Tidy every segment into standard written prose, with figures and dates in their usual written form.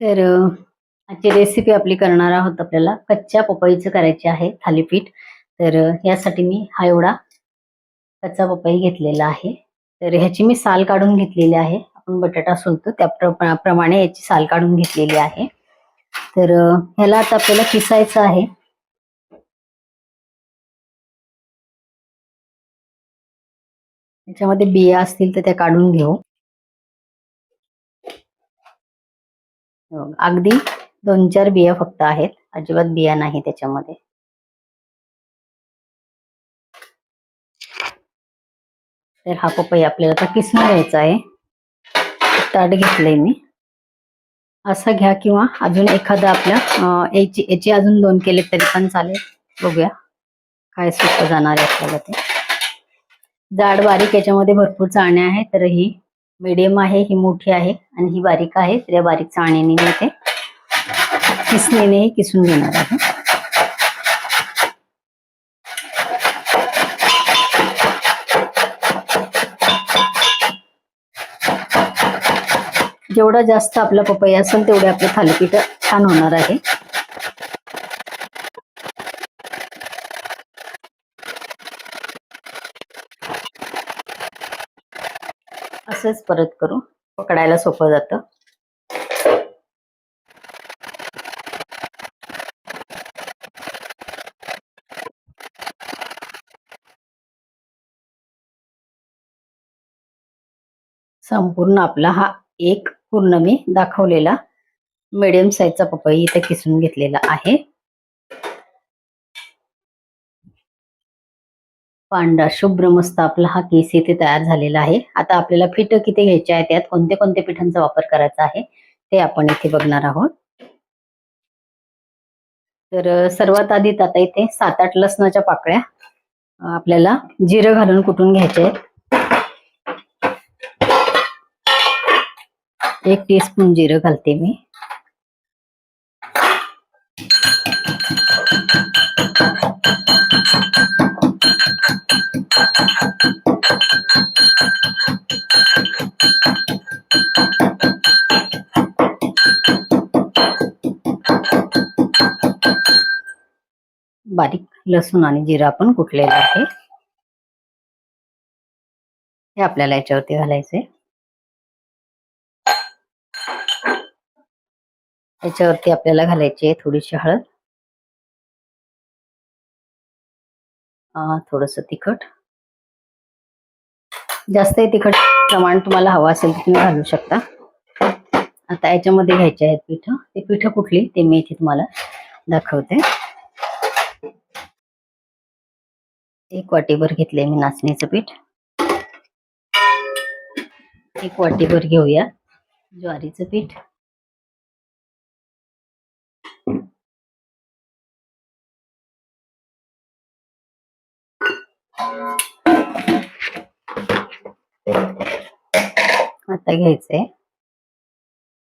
तर आजची रेसिपी आपली करणार आहोत. आपल्याला कच्च्या पपईचं करायचे आहे थालीपीठ. तर यासाठी मी हा एवढा कच्चा पपई घेतलेला आहे. तर ह्याची मी साल काढून घेतलेली आहे. आपण बटाटा सोलतो त्या प्रमाणे याची साल काढून घेतलेली आहे. तर ह्याला आता आपल्याला किसायचं आहे. त्याच्यामध्ये बिया असतील तर त्या काढून घेऊ. अगदी 2-4 बिया फक्त आहेत, अजिबात बिया नाही त्याच्यामध्ये. तर हा पपई आपल्याला आता किसून घ्यायचा आहे. ताट घेतलंय मी. असा घ्या किंवा अजून एखादा आपल्या याची अजून 2 केले तरी पण चालेल. बघूया काय सोपं जाणार आहे आपल्याला ते. जाड बारीक याच्यामध्ये भरपूर चाळण्या आहेत. तर ही मीडियम आहे, ही मोठी आहे आणि ही बारीक आहे. तर या बारीक चाळणीने मी ते किसणीने किसून घेणार आहे. जेवढा जास्त आपला पपई असेल तेवढे आपले थालीपीठ छान होणार आहे. असंच परत करू, पकडायला सोपं जातं. संपूर्ण आपला हा एक पूर्ण मी दाखवलेला मीडियम साईजचा पपई इथे किसून घेतलेला आहे. पांढरा शुभ्र मस्त आपला हा केस इथे तयार झालेला आहे. आता आपल्याला पीठ किती घ्यायचे आहे, त्यात कोणते कोणते पिठांचा वापर करायचा आहे ते आपण इथे बघणार आहोत. तर सर्वात आधी आता इथे 7-8 लसणाच्या पाकळ्या आपल्याला जिरं घालून कुटून घ्यायचे आहेत. 1 टीस्पून जिरं घालते मी. बारीक लसूण आणि जिरं आपण कुटलेलं आहे हे आपल्याला याच्यावरती घालायचंय. याच्यावरती आपल्याला घालायची आहे थोडीशी हळद, थोडस तिखट. जास्त तिखट प्रमाण तुम्हाला हवं असेल तर तुम्ही घालू शकता. आता याच्यामध्ये घ्यायचे आहेत पीठ. ते पीठ कुठली ते मी इथे तुम्हाला दाखवते. 1 वाटीभर घेतले मी नाचणीचं पीठ. 1 वाटीभर घेऊया ज्वारीचं पीठ. आता घ्यायचंय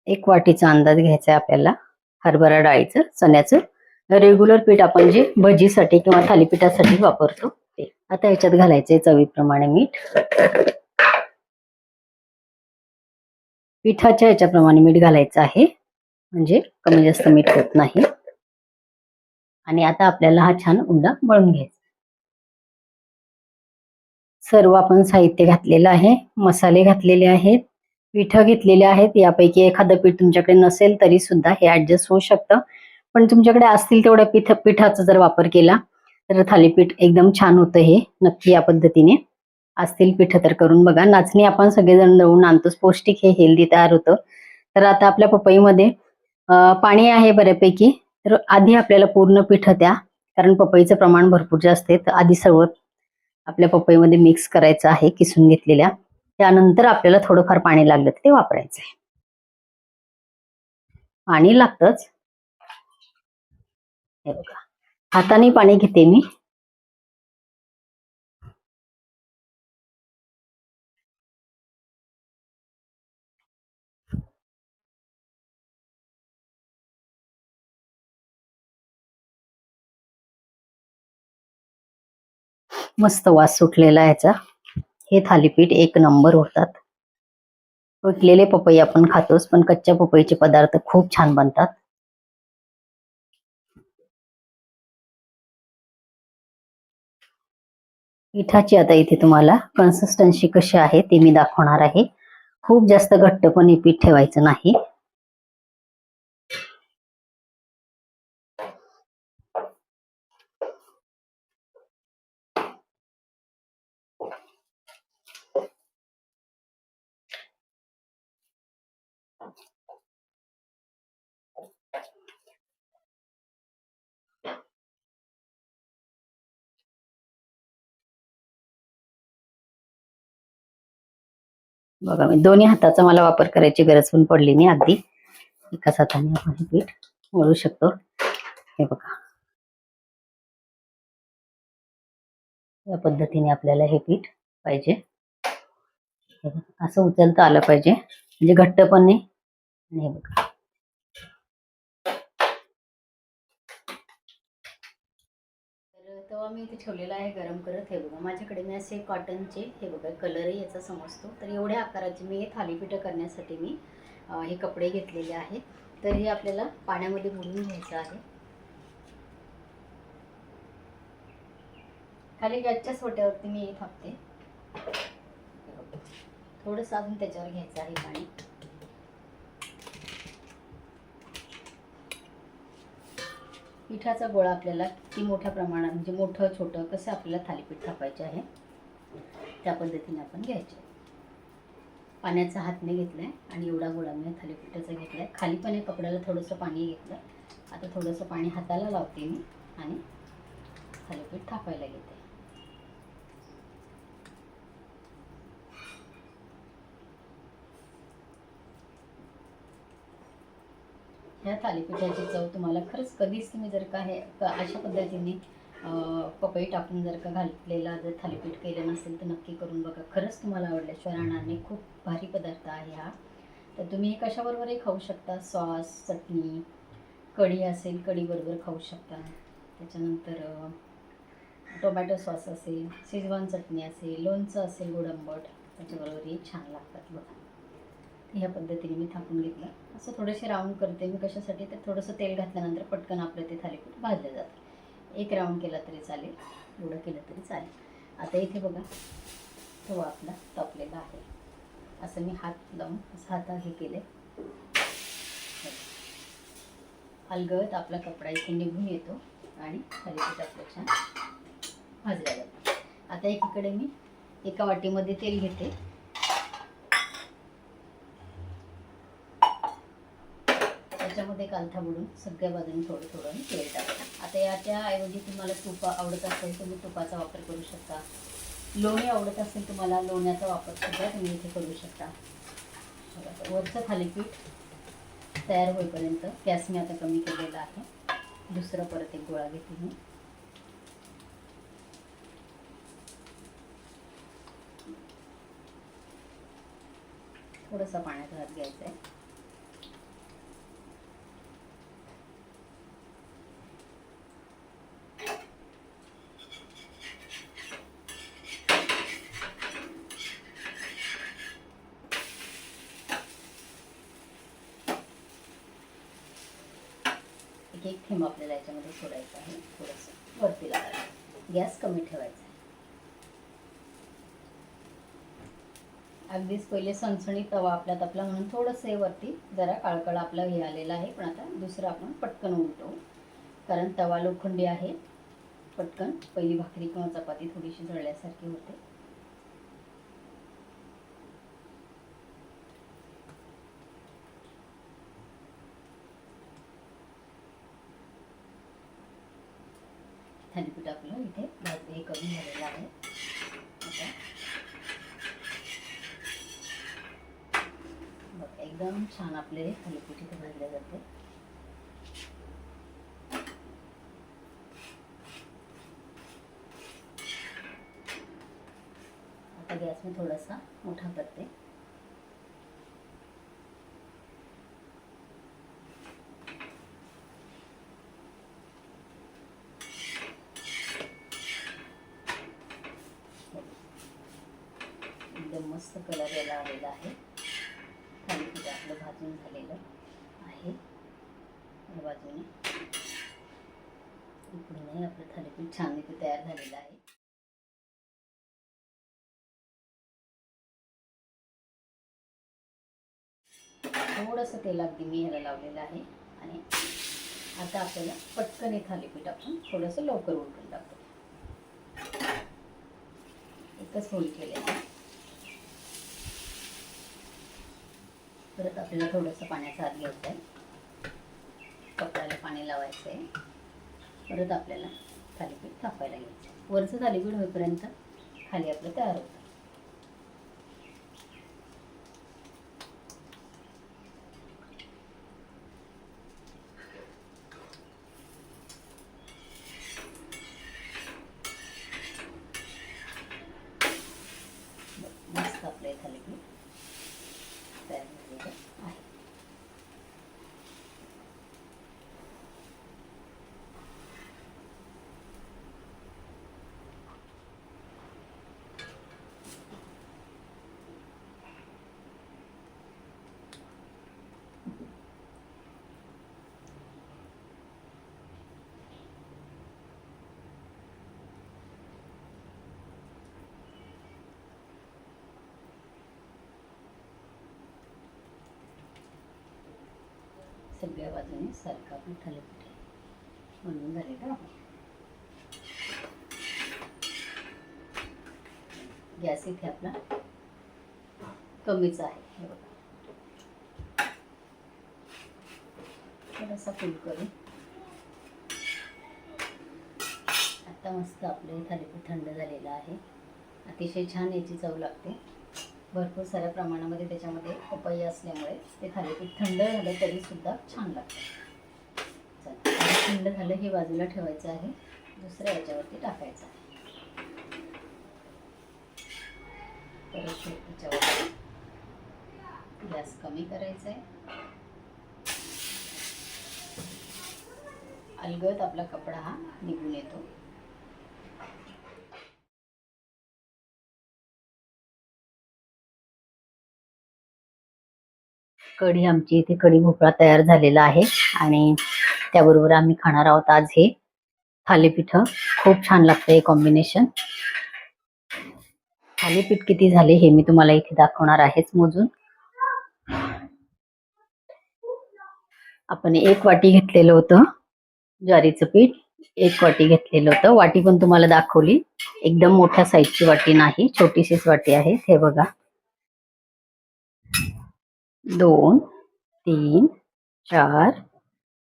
1 वाटीचा अंदाज घ्यायचा आहे आपल्याला हरभरा डाळीचं, चण्याचं. रेग्युलर पीठ आपण जे भजीसाठी किंवा थालीपीठासाठी वापरतो ते. आता याच्यात घालायचंय चवीप्रमाणे मीठ. पिठाच्या याच्याप्रमाणे मीठ घालायचं आहे, म्हणजे कमी जास्त मीठ होत नाही. आणि आता आपल्याला हा छान उंडा मळून घ्यायचा. सर्व आपण साहित्य घातलेलं आहे, मसाले घातलेले आहेत, पीठ घेतलेले आहेत. यापैकी एखादं पीठ तुमच्याकडे नसेल तरी सुद्धा हे ऍडजस्ट होऊ शकतं. पण तुमच्याकडे असतील तेवढ्या पिठाचा जर वापर केला तर थालीपीठ एकदम छान होतं. हे नक्की या पद्धतीने असतील पीठ तर करून बघा. नाचणी आपण सगळेजण दळून आणतोच, पौष्टिक हे हेल्दी तयार होतं. तर आता आपल्या पपईमध्ये पाणी आहे बऱ्यापैकी. तर आधी आपल्याला पूर्ण पीठ द्या, कारण पपईचं प्रमाण भरपूर जास्त आहे. तर आधी सर्व आपल्या पपईमध्ये मिक्स करायचं आहे किसून घेतलेल्या. त्यानंतर आपल्याला थोडंफार पाणी लागलं तर ते वापरायचं आहे. पाणी लागतंच. हे बघा, हाताने पाणी घेते मी. मस्त वास सुटलेला याचा. हे थालीपीठ 1 नंबर होतात. पिकलेले पपई आपण खातोच, पण कच्च्या पपईचे पदार्थ खूप छान बनतात. पिठाची आता इथे तुम्हाला कन्सिस्टन्सी कशी आहे ते मी दाखवणार आहे. खूप जास्त घट्ट पण हे पीठ ठेवायचं नाही. बघा, मी दोन्ही हाताचा मला वापर करायची गरज पण पडली नाही. अगदी एकाच हाताने आपण हे पीठ मळू शकतो. हे बघा, या पद्धतीने आपल्याला हे पीठ पाहिजे. असं उचलता आलं पाहिजे, म्हणजे घट्ट पण नाही. आणि हे बघा, तर तवा मी इथे ठेवलेला आहे गरम करत. हे बघा, माझ्याकडे मी असे कॉटनचे, हे बघा कलरही याचा समजतो, तर एवढ्या आकाराचे मी हे थालीपीठ करण्यासाठी मी हे कपडे घेतलेले आहेत. तर हे आपल्याला पाण्यामध्ये बुडवून घ्यायचं आहे. खाली गॅसच्या सोट्यावरती मी हे थापते. थोडंसं अजून त्याच्यावर घ्यायचं आहे पाणी. पिठाचा गोळा आपल्याला किती मोठ्या प्रमाणात, म्हणजे मोठं छोटं कसं आपल्याला थालीपीठ थापायचे आहे त्या पद्धतीने आपण घ्यायचे. पाण्याचा हातने घेतलाय आणि एवढा गोळा मी थालीपीठाचा घेतलाय. खाली पण एक कपड्याला थोडंसं पाणी घेतलं. आता थोडंसं पाणी हाताला लावते मी आणि थालीपीठ थापायला घेते. ह्या थालीपीठाची चव तुम्हाला खरंच कधीच, तुम्ही जर का हे अशा पद्धतीने पपई टाकून जर का घातलेला जर थालीपीठ केलं नसेल तर नक्की करून बघा. खरंच तुम्हाला आवडल्याशिवाय राहणार नाही. खूप भारी पदार्थ आहे हा. तर तुम्ही हे कशाबरोबरही खाऊ शकता. सॉस, चटणी, कढी असेल कढीबरोबर खाऊ शकता. त्याच्यानंतर टोमॅटो सॉस असेल, शेजवान चटणी असेल, लोणचं असेल गोड आंबट, त्याच्याबरोबरही छान लागतात बघा. ह्या पद्धतीने मी थापून घेतलं. असं थोडेसे राऊंड करते मी. कशासाठी तर थोडंसं तेल घातल्यानंतर पटकन आपलं ते थालीपीठ भाजलं जातं. एक राऊंड केला तरी चालेल, एवढं केलं तरी चालेल. आता इथे बघा, तवा आपला तापलेला आहे. असं मी हात लावून असं हातात हे केले. अलगद आपला कपडा इथे निघून येतो आणि थालीपीठ आपलं छान भाजलं जातं. आता एकीकडे मी एका वाटीमध्ये तेल घेते. त्याच्यामध्ये कालथा बुडून सगळ्या बाजूने थोडं थोडं तेल टाकते. आता याच्याऐवजी तुम्हाला तूप आवडत असेल तुम्ही तुपाचा वापर करू शकता. लोणी आवडत असेल तुम्हाला लोण्याचा वापर सुद्धा तुम्ही इथे करू शकता. वरचं थालीपीठ तयार होईपर्यंत गॅस मी आता कमी केलेला आहे. दुसरा परत एक गोळा घेते मी. थोडासा पाण्याचा हात घ्यायचा आहे. एक थेंब आपल्याला याच्यामध्ये सोडायचं आहे. थोडंसं वरती लावायचं, गॅस कमी ठेवायचा. अगदीच पहिले सणसणीत तवा आपला तपला म्हणून थोडंसं हे वरती जरा काळकाळ आपला हे आलेला आहे. पण आता दुसरं आपण पटकन उलटवू, कारण तवा लोखंडी आहे. पटकन पहिली भाकरी किंवा चपाती थोडीशी जळल्यासारखी होते. थालीपीठ आपलं इथे हे करून झालेलं आहे. बघा, एकदम छान आपले थालीपीठ इथे भाजले जाते. आता गॅस मी थोडासा मोठा करते. एकदम मस्त कलर यायला आलेला आहे. आपलं भाजून झालेलं आहे. या बाजूने इकडूनही आपलं थालीपीठ छान इथे तयार झालेलं आहे. थोडंसं तेल अगदी मी ह्याला लावलेलं आहे. आणि आता आपल्याला पटकन हे थालीपीठ आपण थोडंसं लवकर उलटून टाकतो. एकच फोल्ड केलेलं आहे. परत आपल्याला थोडंसं पाण्याचा हात घ्यायचा आहे. कपड्याला पाणी लावायचं आहे. परत आपल्याला थालीपीठ थापायला घ्यायचं आहे. वरचं थालीपीठ होईपर्यंत खाली आपलं तयार होतं. मस्त आपलं थालीपीठ तयार झालेलं आहे. सगळ्या बाजूने सारखं आपलं थालीपीठ बनवून झालेलं आहे. गॅस इथे आपला कमीच आहे. हे बघा, थोडासा फुल करून आता मस्त आपलं थालीपीठ थंड झालेलं आहे. अतिशय छान याची चव लागते. भरपूर साऱ्या प्रमाणामध्ये त्याच्यामध्ये पपई असल्यामुळे ते थालीपीठ थंड झालं तरी सुद्धा छान लागतं. चला, थंड झालं हे बाजूला ठेवायचं आहे. दुसऱ्या याच्यावरती टाकायचं आहे. परत याच्यावर गॅस कमी करायचा आहे. अलगद आपला कपडा हा निघून येतो. कढी आमची इथे कढी भोपळा तयार झालेला आहे. आणि त्याबरोबर आम्ही खाणार आहोत आज हे थालीपीठ. खूप छान लागतं हे कॉम्बिनेशन. थालीपीठ किती झाले हे मी तुम्हाला इथे दाखवणार आहेच मोजून. आपण 1 वाटी घेतलेलं होतं ज्वारीचं पीठ. 1 वाटी घेतलेलं होतं. वाटी पण तुम्हाला दाखवली. एकदम मोठ्या साईजची वाटी नाही, छोटीशीच वाटी आहे. हे बघा, 2, 3, 4,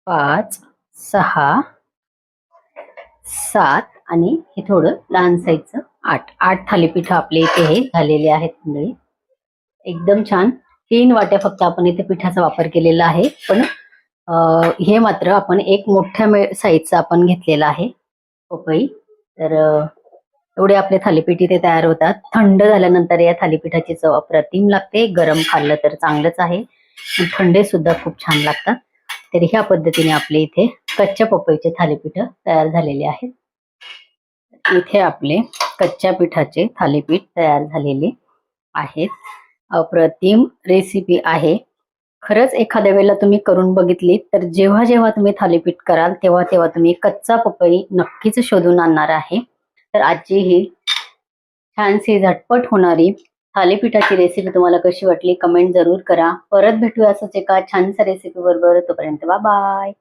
5, 6, 7 आणि हे थोडं लहान साईजचं 8 थालीपीठ आपले इथे हे झालेले आहेत मंडळी. एकदम छान. 3 वाट्या फक्त आपण इथे पिठाचा वापर केलेला आहे. पण हे मात्र आपण एक मोठ्या साईजचा आपण घेतलेला आहे पपई. तर एवढे आपले थालीपीठ इथे तयार होतात. थंड झाल्यानंतर या थालीपीठाची चव अप्रतिम लागते. गरम खाल्लं तर चांगलंच आहे, थंडे सुद्धा खूप छान लागतात. तर ह्या पद्धतीने आपले इथे कच्च्या पपईचे थालीपीठ तयार झालेले आहेत. इथे आपले कच्च्या पिठाचे थालीपीठ तयार झालेले आहेत. अप्रतिम रेसिपी आहे. खरंच एखाद्या वेळेला तुम्ही करून बघितली तर जेव्हा जेव्हा तुम्ही थालीपीठ कराल तेव्हा तेव्हा तुम्ही कच्चा पपई नक्कीच शोधून आणणार आहे. तर आजची ही छानशी झटपट होणारी थालीपीठाची रेसिपी तुम्हाला कशी वाटली कमेंट जरूर करा. परत भेटूया असंच एका छानशा रेसिपी बरोबर. तोपर्यंत बाय बाय.